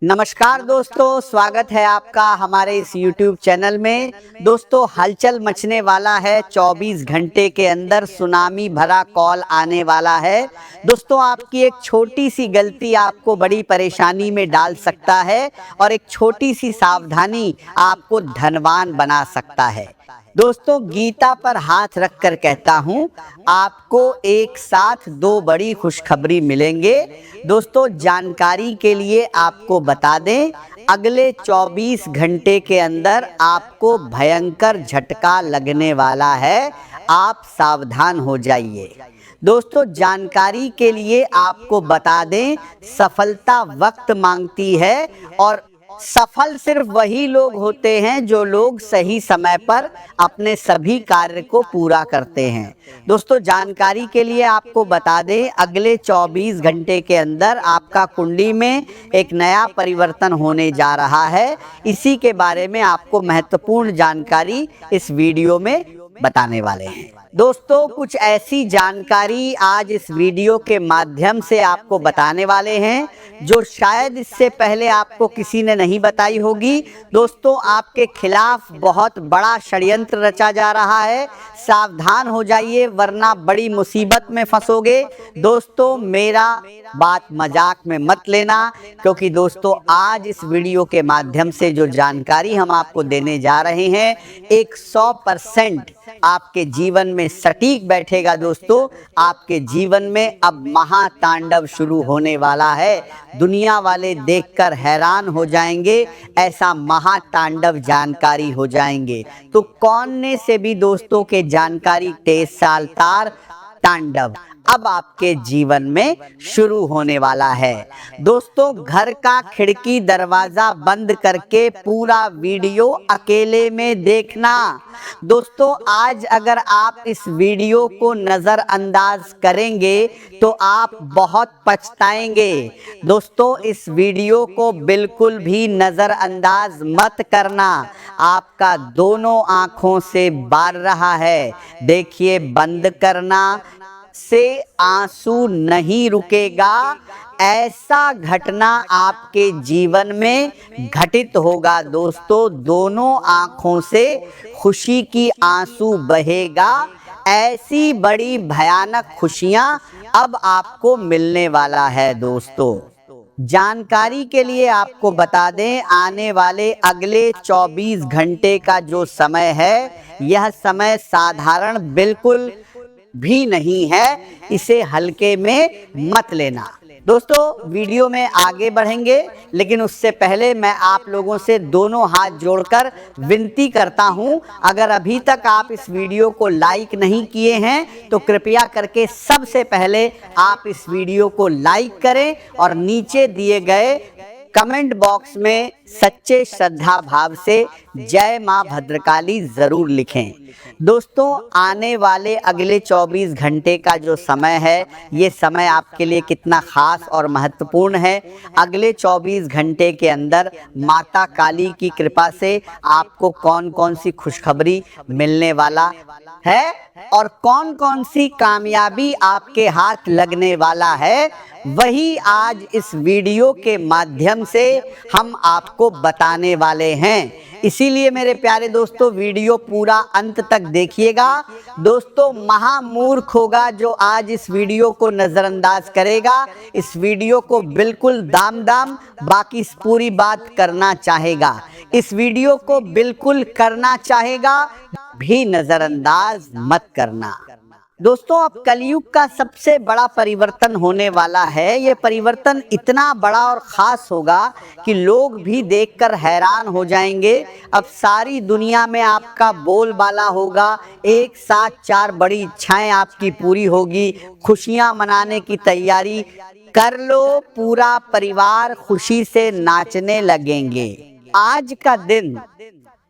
नमस्कार दोस्तों, स्वागत है आपका हमारे इस YouTube चैनल में। दोस्तों, हलचल मचने वाला है। 24 घंटे के अंदर सुनामी भरा कॉल आने वाला है। दोस्तों, आपकी एक छोटी सी गलती आपको बड़ी परेशानी में डाल सकता है और एक छोटी सी सावधानी आपको धनवान बना सकता है। दोस्तों, गीता पर हाथ रखकर कहता हूँ, आपको एक साथ दो बड़ी खुशखबरी मिलेंगे। दोस्तों, जानकारी के लिए आपको बता दें, अगले 24 घंटे के अंदर आपको भयंकर झटका लगने वाला है। आप सावधान हो जाइए। दोस्तों, जानकारी के लिए आपको बता दें, सफलता वक्त मांगती है और सफल सिर्फ वही लोग होते हैं जो लोग सही समय पर अपने सभी कार्य को पूरा करते हैं। दोस्तों, जानकारी के लिए आपको बता दें, अगले 24 घंटे के अंदर आपका कुंडली में एक नया परिवर्तन होने जा रहा है। इसी के बारे में आपको महत्वपूर्ण जानकारी इस वीडियो में बताने वाले हैं। दोस्तों, कुछ ऐसी जानकारी आज इस वीडियो के माध्यम से आपको बताने वाले हैं जो शायद इससे पहले आपको किसी ने नहीं बताई होगी। दोस्तों, आपके खिलाफ बहुत बड़ा षड्यंत्र रचा जा रहा है। सावधान हो जाइए, वरना बड़ी मुसीबत में फंसोगे। दोस्तों, मेरा बात मजाक में मत लेना, क्योंकि दोस्तों आज इस वीडियो के माध्यम से जो जानकारी हम आपको देने जा रहे हैं, 100% आपके जीवन में सटीक बैठेगा। दोस्तों, आपके जीवन में अब महातांडव शुरू होने वाला है। दुनिया वाले देखकर हैरान हो जाएंगे, ऐसा महातांडव जानकारी हो जाएंगे। तो कौन से भी दोस्तों के जानकारी 23 साल तार तांडव अब आपके जीवन में शुरू होने वाला है। दोस्तों, घर का खिड़की दरवाजा बंद करके पूरा वीडियो अकेले में देखना। दोस्तों, आज अगर आप इस वीडियो को नज़रअंदाज करेंगे तो आप बहुत पछताएंगे। दोस्तों, इस वीडियो को बिल्कुल भी नज़रअंदाज मत करना। आपका दोनों आँखों से बार रहा है, देखिए, बंद करना से आंसू नहीं रुकेगा। ऐसा घटना आपके जीवन में घटित होगा। दोस्तों, दोनों आंखों से खुशी की आंसू बहेगा। ऐसी बड़ी भयानक खुशियां अब आपको मिलने वाला है। दोस्तों, जानकारी के लिए आपको बता दें, आने वाले अगले 24 घंटे का जो समय है, यह समय साधारण बिल्कुल भी नहीं है। इसे हल्के में मत लेना। दोस्तों, वीडियो में आगे बढ़ेंगे, लेकिन उससे पहले मैं आप लोगों से दोनों हाथ जोड़कर विनती करता हूं, अगर अभी तक आप इस वीडियो को लाइक नहीं किए हैं तो कृपया करके सबसे पहले आप इस वीडियो को लाइक करें और नीचे दिए गए कमेंट बॉक्स में सच्चे श्रद्धा भाव से जय मां भद्रकाली जरूर लिखें। दोस्तों, आने वाले अगले 24 घंटे का जो समय है, ये समय आपके लिए कितना खास और महत्वपूर्ण है। अगले 24 घंटे के अंदर माता काली की कृपा से आपको कौन कौन सी खुशखबरी मिलने वाला है और कौन कौन सी कामयाबी आपके हाथ लगने वाला है, वही आज इस वीडियो के माध्यम से हम आपको बताने वाले हैं। इसीलिए मेरे प्यारे दोस्तों, वीडियो पूरा अंत तक देखिएगा। दोस्तों, महामूर्ख होगा जो आज इस वीडियो को नज़रअंदाज करेगा। इस वीडियो को बिल्कुल दाम बाकी पूरी बात करना चाहेगा। इस वीडियो को बिल्कुल करना चाहेगा, भी नज़रअंदाज मत करना। दोस्तों, अब कलयुग का सबसे बड़ा परिवर्तन होने वाला है। ये परिवर्तन इतना बड़ा और ख़ास होगा कि लोग भी देखकर हैरान हो जाएंगे। अब सारी दुनिया में आपका बोलबाला होगा। एक साथ 4 बड़ी इच्छाएं आपकी पूरी होगी। खुशियां मनाने की तैयारी कर लो, पूरा परिवार खुशी से नाचने लगेंगे। आज का दिन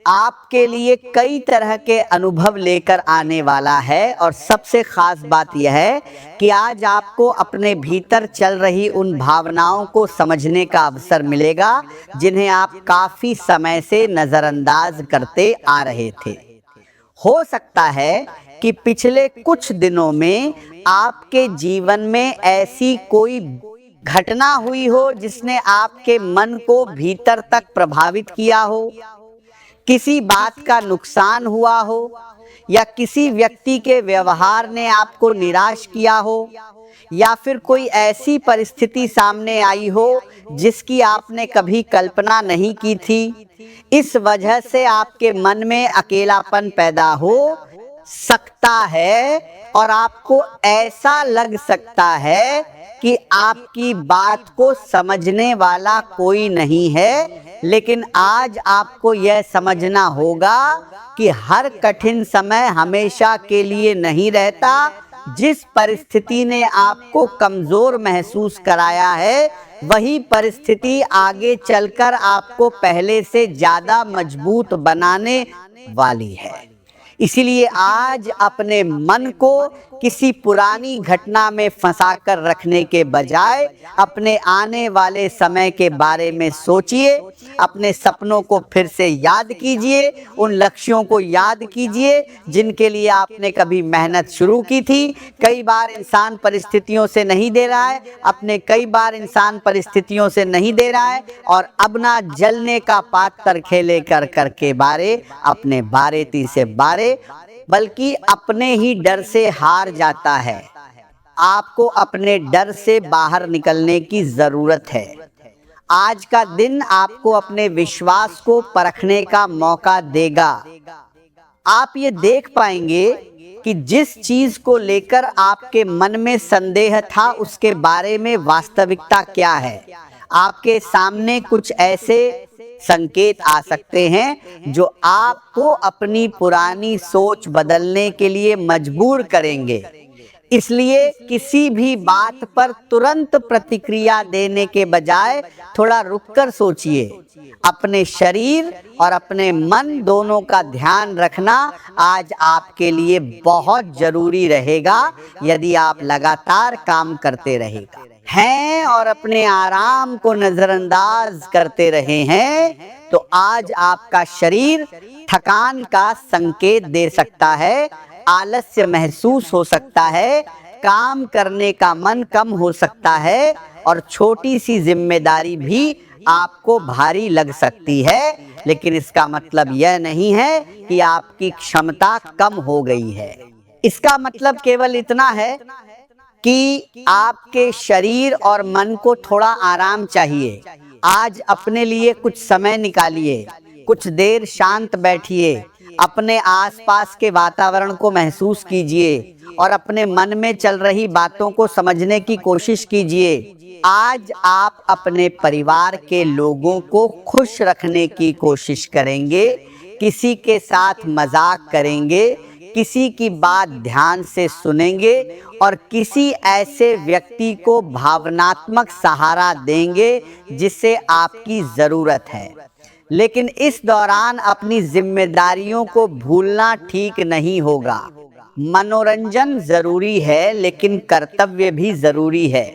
आपके लिए कई तरह के अनुभव लेकर आने वाला है और सबसे खास बात यह है कि आज आपको अपने भीतर चल रही उन भावनाओं को समझने का अवसर मिलेगा जिन्हें आप काफ़ी समय से नज़रअंदाज करते आ रहे थे। हो सकता है कि पिछले कुछ दिनों में आपके जीवन में ऐसी कोई घटना हुई हो जिसने आपके मन को भीतर तक प्रभावित किया हो, किसी बात का नुकसान हुआ हो, या किसी व्यक्ति के व्यवहार ने आपको निराश किया हो, या फिर कोई ऐसी परिस्थिति सामने आई हो जिसकी आपने कभी कल्पना नहीं की थी। इस वजह से आपके मन में अकेलापन पैदा हो सकता है और आपको ऐसा लग सकता है कि आपकी बात को समझने वाला कोई नहीं है। लेकिन आज आपको यह समझना होगा कि हर कठिन समय हमेशा के लिए नहीं रहता। जिस परिस्थिति ने आपको कमजोर महसूस कराया है, वही परिस्थिति आगे चलकर आपको पहले से ज्यादा मजबूत बनाने वाली है। इसीलिए आज अपने मन को किसी पुरानी घटना में फंसाकर रखने के बजाय अपने आने वाले समय के बारे में सोचिए, अपने सपनों को फिर से याद कीजिए, उन लक्ष्यों को याद कीजिए जिनके लिए आपने कभी मेहनत शुरू की थी। कई बार इंसान परिस्थितियों से नहीं दे रहा है, कई बार इंसान परिस्थितियों से नहीं दे रहा है और अब ना जलने का पात्र खेले कर कर के बारे अपने बारे ती से बारे, बल्कि अपने ही डर से हार जाता है। आपको अपने डर से बाहर निकलने की जरूरत है। आज का दिन आपको अपने विश्वास को परखने का मौका देगा। आप ये देख पाएंगे कि जिस चीज को लेकर आपके मन में संदेह था उसके बारे में वास्तविकता क्या है। आपके सामने कुछ ऐसे संकेत आ सकते हैं जो आपको अपनी पुरानी सोच बदलने के लिए मजबूर करेंगे। इसलिए किसी भी बात पर तुरंत प्रतिक्रिया देने के बजाय थोड़ा रुककर सोचिए। अपने शरीर और अपने मन दोनों का ध्यान रखना आज आपके लिए बहुत जरूरी रहेगा यदि आप लगातार काम करते रहेगा हैं और अपने आराम को नजरअंदाज करते रहे हैं तो आज आपका शरीर थकान का संकेत दे सकता है, आलस्य महसूस हो सकता है, काम करने का मन कम हो सकता है और छोटी सी जिम्मेदारी भी आपको भारी लग सकती है। लेकिन इसका मतलब यह नहीं है कि आपकी क्षमता कम हो गई है। इसका मतलब केवल इतना है कि आपके शरीर और मन को थोड़ा आराम चाहिए। आज अपने लिए कुछ समय निकालिए, कुछ देर शांत बैठिए, अपने आसपास के वातावरण को महसूस कीजिए और अपने मन में चल रही बातों को समझने की कोशिश कीजिए। आज आप अपने परिवार के लोगों को खुश रखने की कोशिश करेंगे, किसी के साथ मजाक करेंगे, किसी की बात ध्यान से सुनेंगे और किसी ऐसे व्यक्ति को भावनात्मक सहारा देंगे जिससे आपकी जरूरत है। लेकिन इस दौरान अपनी जिम्मेदारियों को भूलना ठीक नहीं होगा। मनोरंजन जरूरी है लेकिन कर्तव्य भी जरूरी है।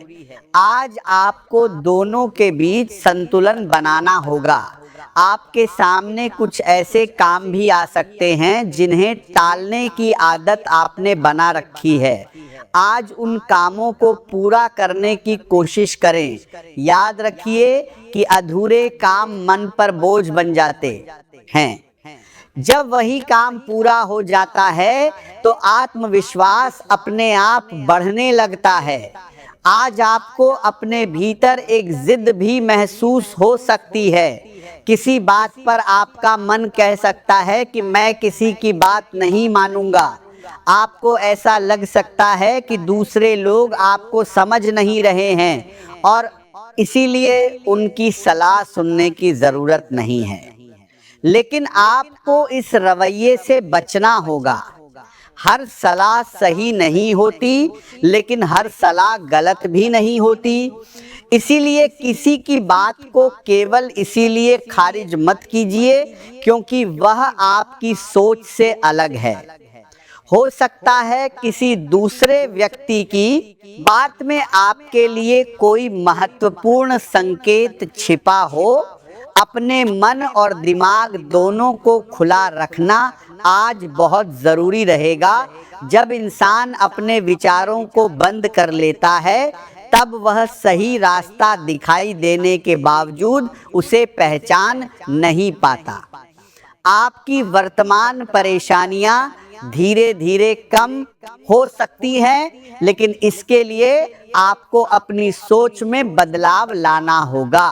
आज आपको दोनों के बीच संतुलन बनाना होगा। आपके सामने कुछ ऐसे काम भी आ सकते हैं जिन्हें टालने की आदत आपने बना रखी है। आज उन कामों को पूरा करने की कोशिश करें। याद रखिए कि अधूरे काम मन पर बोझ बन जाते हैं। जब वही काम पूरा हो जाता है तो आत्मविश्वास अपने आप बढ़ने लगता है। आज आपको अपने भीतर एक जिद भी महसूस हो सकती है। किसी बात पर आपका मन कह सकता है कि मैं किसी की बात नहीं मानूंगा। आपको ऐसा लग सकता है कि दूसरे लोग आपको समझ नहीं रहे हैं और इसीलिए उनकी सलाह सुनने की जरूरत नहीं है। लेकिन आपको इस रवैये से बचना होगा। हर सलाह सही नहीं होती, लेकिन हर सलाह गलत भी नहीं होती। इसीलिए किसी की बात को केवल इसीलिए खारिज मत कीजिए क्योंकि वह आपकी सोच से अलग है। हो सकता है किसी दूसरे व्यक्ति की बात में आपके लिए कोई महत्वपूर्ण संकेत छिपा हो। अपने मन और दिमाग दोनों को खुला रखना आज बहुत जरूरी रहेगा। जब इंसान अपने विचारों को बंद कर लेता है तब वह सही रास्ता दिखाई देने के बावजूद उसे पहचान नहीं पाता। आपकी वर्तमान परेशानियां धीरे धीरे कम हो सकती हैं, लेकिन इसके लिए आपको अपनी सोच में बदलाव लाना होगा।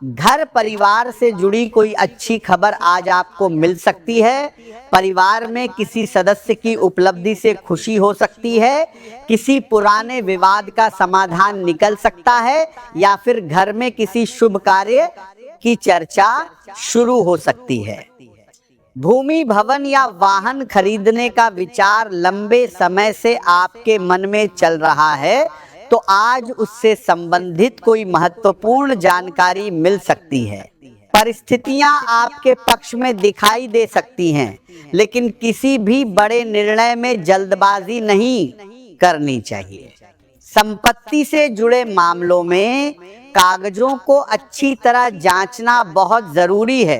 घर परिवार से जुड़ी कोई अच्छी खबर आज आपको मिल सकती है। परिवार में किसी सदस्य की उपलब्धि से खुशी हो सकती है। किसी पुराने विवाद का समाधान निकल सकता है या फिर घर में किसी शुभ कार्य की चर्चा शुरू हो सकती है। भूमि, भवन या वाहन खरीदने का विचार लंबे समय से आपके मन में चल रहा है, तो आज उससे संबंधित कोई महत्वपूर्ण जानकारी मिल सकती है। परिस्थितियां आपके पक्ष में दिखाई दे सकती हैं, लेकिन किसी भी बड़े निर्णय में जल्दबाजी नहीं करनी चाहिए। संपत्ति से जुड़े मामलों में कागजों को अच्छी तरह जांचना बहुत जरूरी है।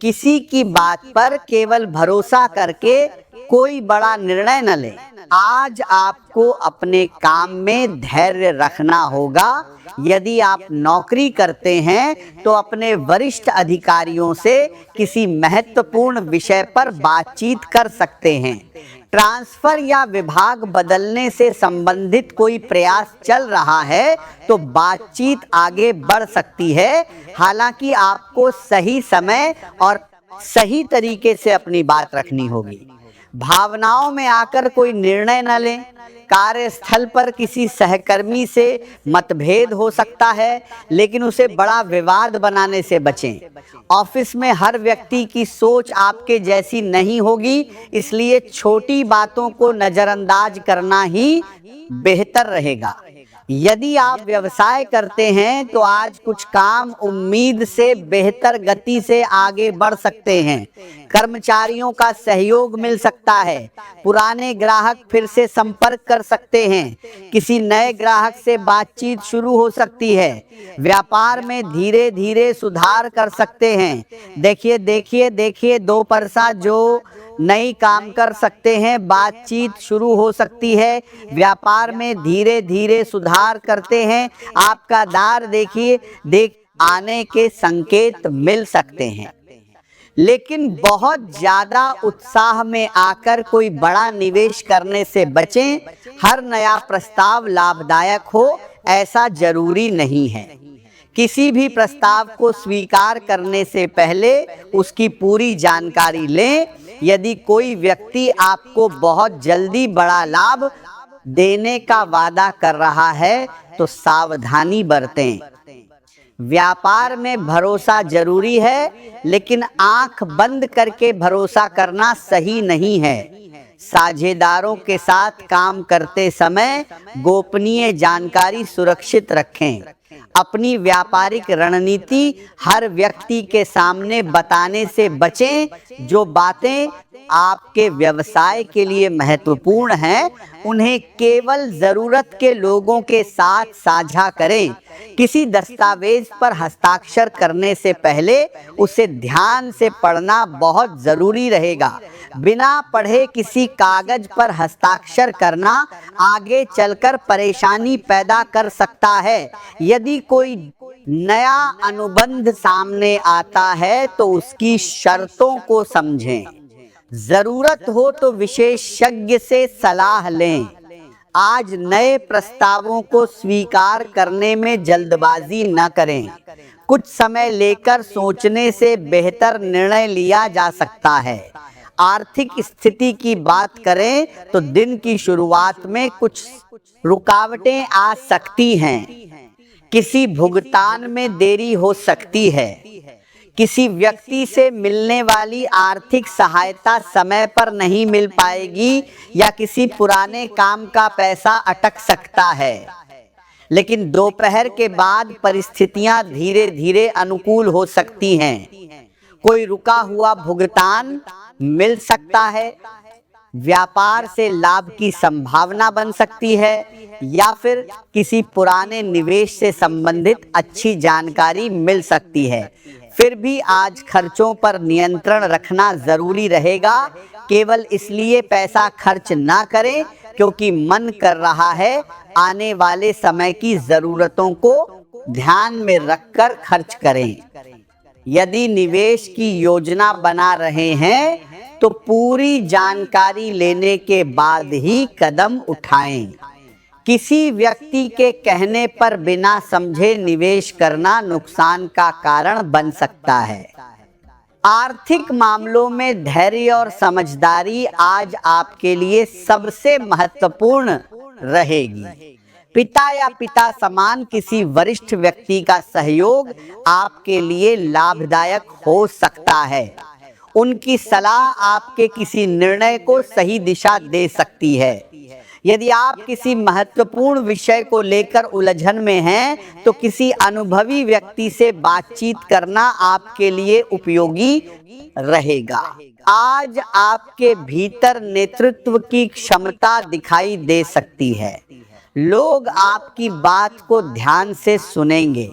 किसी की बात पर केवल भरोसा करके कोई बड़ा निर्णय न लें। आज आपको अपने काम में धैर्य रखना होगा। यदि आप नौकरी करते हैं तो अपने वरिष्ठ अधिकारियों से किसी महत्वपूर्ण विषय पर बातचीत कर सकते हैं। ट्रांसफर या विभाग बदलने से संबंधित कोई प्रयास चल रहा है तो बातचीत आगे बढ़ सकती है। हालांकि आपको सही समय और सही तरीके से अपनी बात रखनी होगी। भावनाओं में आकर कोई निर्णय न लें। कार्यस्थल पर किसी सहकर्मी से मतभेद हो सकता है, लेकिन उसे बड़ा विवाद बनाने से बचें। ऑफिस में हर व्यक्ति की सोच आपके जैसी नहीं होगी, इसलिए छोटी बातों को नजरअंदाज करना ही बेहतर रहेगा। यदि आप व्यवसाय करते हैं तो आज कुछ काम उम्मीद से बेहतर गति से आगे बढ़ सकते हैं। कर्मचारियों का सहयोग मिल सकता है। पुराने ग्राहक फिर से संपर्क कर सकते हैं। किसी नए ग्राहक से बातचीत शुरू हो सकती है। व्यापार में धीरे धीरे सुधार कर सकते हैं। देखिए दो परसा जो नई काम कर सकते हैं, बातचीत शुरू हो सकती है। व्यापार में धीरे धीरे सुधार करते हैं। आपका दार देख आने के संकेत मिल सकते हैं, लेकिन बहुत ज्यादा उत्साह में आकर कोई बड़ा निवेश करने से बचें। हर नया प्रस्ताव लाभदायक हो ऐसा जरूरी नहीं है। किसी भी प्रस्ताव को स्वीकार करने से पहले उसकी पूरी जानकारी लें। यदि कोई व्यक्ति आपको बहुत जल्दी बड़ा लाभ देने का वादा कर रहा है तो सावधानी बरतें। व्यापार में भरोसा जरूरी है, लेकिन आंख बंद करके भरोसा करना सही नहीं है। साझेदारों के साथ काम करते समय गोपनीय जानकारी सुरक्षित रखें। अपनी व्यापारिक रणनीति हर व्यक्ति के सामने बताने से बचें। जो बातें आपके व्यवसाय के लिए महत्वपूर्ण हैं, उन्हें केवल जरूरत के लोगों के साथ साझा करें। किसी दस्तावेज पर हस्ताक्षर करने से पहले उसे ध्यान से पढ़ना बहुत जरूरी रहेगा। बिना पढ़े किसी कागज पर हस्ताक्षर करना आगे चलकर परेशानी पैदा कर सकता है। यदि कोई नया अनुबंध सामने आता है तो उसकी शर्तों को समझें। जरूरत हो तो विशेषज्ञ से सलाह लें। आज नए प्रस्तावों को स्वीकार करने में जल्दबाजी न करें। कुछ समय लेकर सोचने से बेहतर निर्णय लिया जा सकता है। आर्थिक स्थिति की बात करें तो दिन की शुरुआत में कुछ रुकावटें आ सकती हैं। किसी भुगतान में देरी हो सकती है। किसी व्यक्ति से मिलने वाली आर्थिक सहायता समय पर नहीं मिल पाएगी या किसी पुराने काम का पैसा अटक सकता है। लेकिन दोपहर के बाद परिस्थितियां धीरे धीरे अनुकूल हो सकती हैं। कोई रुका हुआ भुगतान मिल सकता है। व्यापार से लाभ की संभावना बन सकती है या फिर किसी पुराने निवेश से संबंधित अच्छी जानकारी मिल सकती है। फिर भी आज खर्चों पर नियंत्रण रखना जरूरी रहेगा। केवल इसलिए पैसा खर्च ना करें क्योंकि मन कर रहा है आने वाले समय की जरूरतों को ध्यान में रखकर खर्च करें। यदि निवेश की योजना बना रहे हैं तो पूरी जानकारी लेने के बाद ही कदम उठाएं। किसी व्यक्ति के कहने पर बिना समझे निवेश करना नुकसान का कारण बन सकता है। आर्थिक मामलों में धैर्य और समझदारी आज आपके लिए सबसे महत्वपूर्ण रहेगी। पिता या पिता समान किसी वरिष्ठ व्यक्ति का सहयोग आपके लिए लाभदायक हो सकता है। उनकी सलाह आपके किसी निर्णय को सही दिशा दे सकती है। यदि आप किसी महत्वपूर्ण विषय को लेकर उलझन में हैं, तो किसी अनुभवी व्यक्ति से बातचीत करना आपके लिए उपयोगी रहेगा। आज आपके भीतर नेतृत्व की क्षमता दिखाई दे सकती है। लोग आपकी बात को ध्यान से सुनेंगे।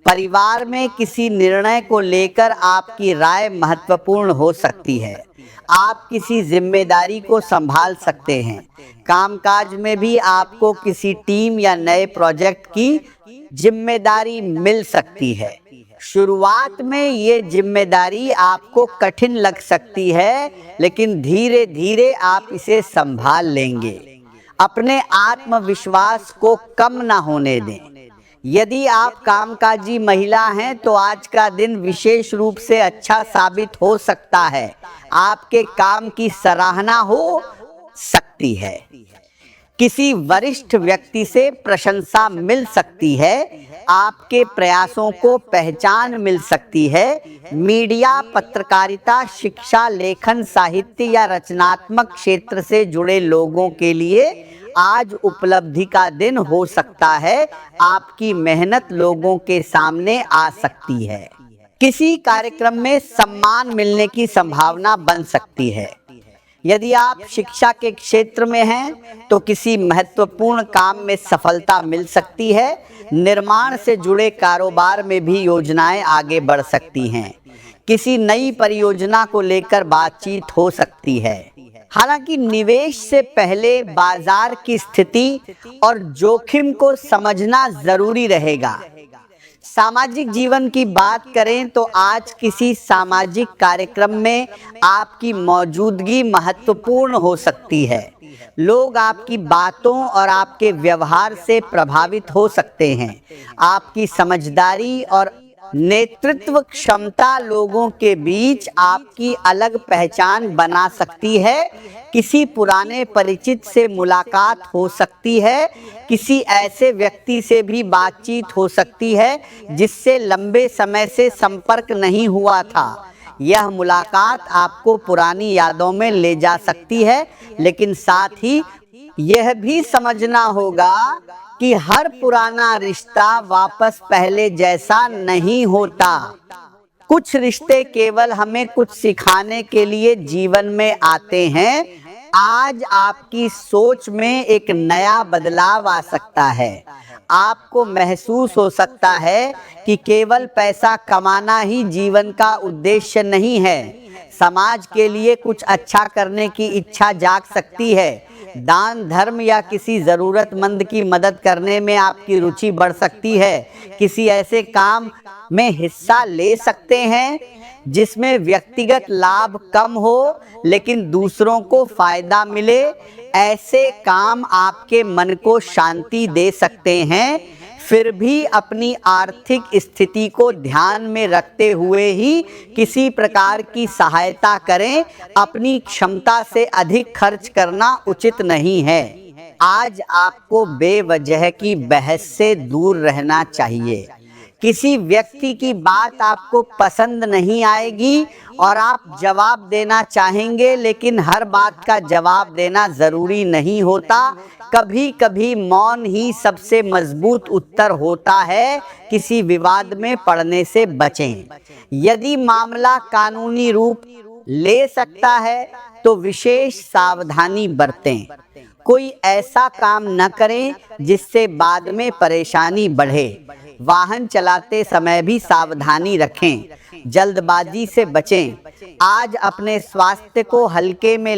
परिवार में किसी निर्णय को लेकर आपकी राय महत्वपूर्ण हो सकती है। आप किसी जिम्मेदारी को संभाल सकते हैं। कामकाज में भी आपको किसी टीम या नए प्रोजेक्ट की जिम्मेदारी मिल सकती है। शुरुआत में ये जिम्मेदारी आपको कठिन लग सकती है, लेकिन धीरे धीरे आप इसे संभाल लेंगे। अपने आत्मविश्वास को कम ना होने दें। यदि आप कामकाजी महिला हैं तो आज का दिन विशेष रूप से अच्छा साबित हो सकता है। आपके काम की सराहना हो सकती है। किसी वरिष्ठ व्यक्ति से प्रशंसा मिल सकती है। आपके प्रयासों को पहचान मिल सकती है। मीडिया, पत्रकारिता, शिक्षा, लेखन, साहित्य या रचनात्मक क्षेत्र से जुड़े लोगों के लिए आज उपलब्धि का दिन हो सकता है। आपकी मेहनत लोगों के सामने आ सकती है। किसी कार्यक्रम में सम्मान मिलने की संभावना बन सकती है। यदि आप शिक्षा के क्षेत्र में हैं तो किसी महत्वपूर्ण काम में सफलता मिल सकती है। निर्माण से जुड़े कारोबार में भी योजनाएं आगे बढ़ सकती हैं। किसी नई परियोजना को लेकर बातचीत हो सकती है। हालांकि निवेश से पहले बाजार की स्थिति और जोखिम को समझना जरूरी रहेगा। सामाजिक जीवन की बात करें तो आज किसी सामाजिक कार्यक्रम में आपकी मौजूदगी महत्वपूर्ण हो सकती है। लोग आपकी बातों और आपके व्यवहार से प्रभावित हो सकते हैं। आपकी समझदारी और नेतृत्व क्षमता लोगों के बीच आपकी अलग पहचान बना सकती है। किसी पुराने परिचित से मुलाकात हो सकती है। किसी ऐसे व्यक्ति से भी बातचीत हो सकती है जिससे लंबे समय से संपर्क नहीं हुआ था। यह मुलाकात आपको पुरानी यादों में ले जा सकती है, लेकिन साथ ही यह भी समझना होगा कि हर पुराना रिश्ता वापस पहले जैसा नहीं होता। कुछ रिश्ते केवल हमें कुछ सिखाने के लिए जीवन में आते हैं। आज आपकी सोच में एक नया बदलाव आ सकता है। आपको महसूस हो सकता है कि केवल पैसा कमाना ही जीवन का उद्देश्य नहीं है। समाज के लिए कुछ अच्छा करने की इच्छा जाग सकती है। दान, धर्म या किसी ज़रूरतमंद की मदद करने में आपकी रुचि बढ़ सकती है। किसी ऐसे काम में हिस्सा ले सकते हैं जिसमें व्यक्तिगत लाभ कम हो लेकिन दूसरों को फायदा मिले। ऐसे काम आपके मन को शांति दे सकते हैं। फिर भी अपनी आर्थिक स्थिति को ध्यान में रखते हुए ही किसी प्रकार की सहायता करें। अपनी क्षमता से अधिक खर्च करना उचित नहीं है। आज आपको बेवजह की बहस से दूर रहना चाहिए। किसी व्यक्ति की बात आपको पसंद नहीं आएगी और आप जवाब देना चाहेंगे, लेकिन हर बात का जवाब देना जरूरी नहीं होता। कभी कभी मौन ही सबसे मजबूत उत्तर होता है। किसी विवाद में पड़ने से बचें। यदि मामला कानूनी रूप ले सकता है तो विशेष सावधानी बरतें। कोई ऐसा काम न करें जिससे बाद में परेशानी बढ़े। वाहन चलाते समय भी सावधानी रखें। जल्दबाजी से बचें। आज अपने स्वास्थ्य को हल्के में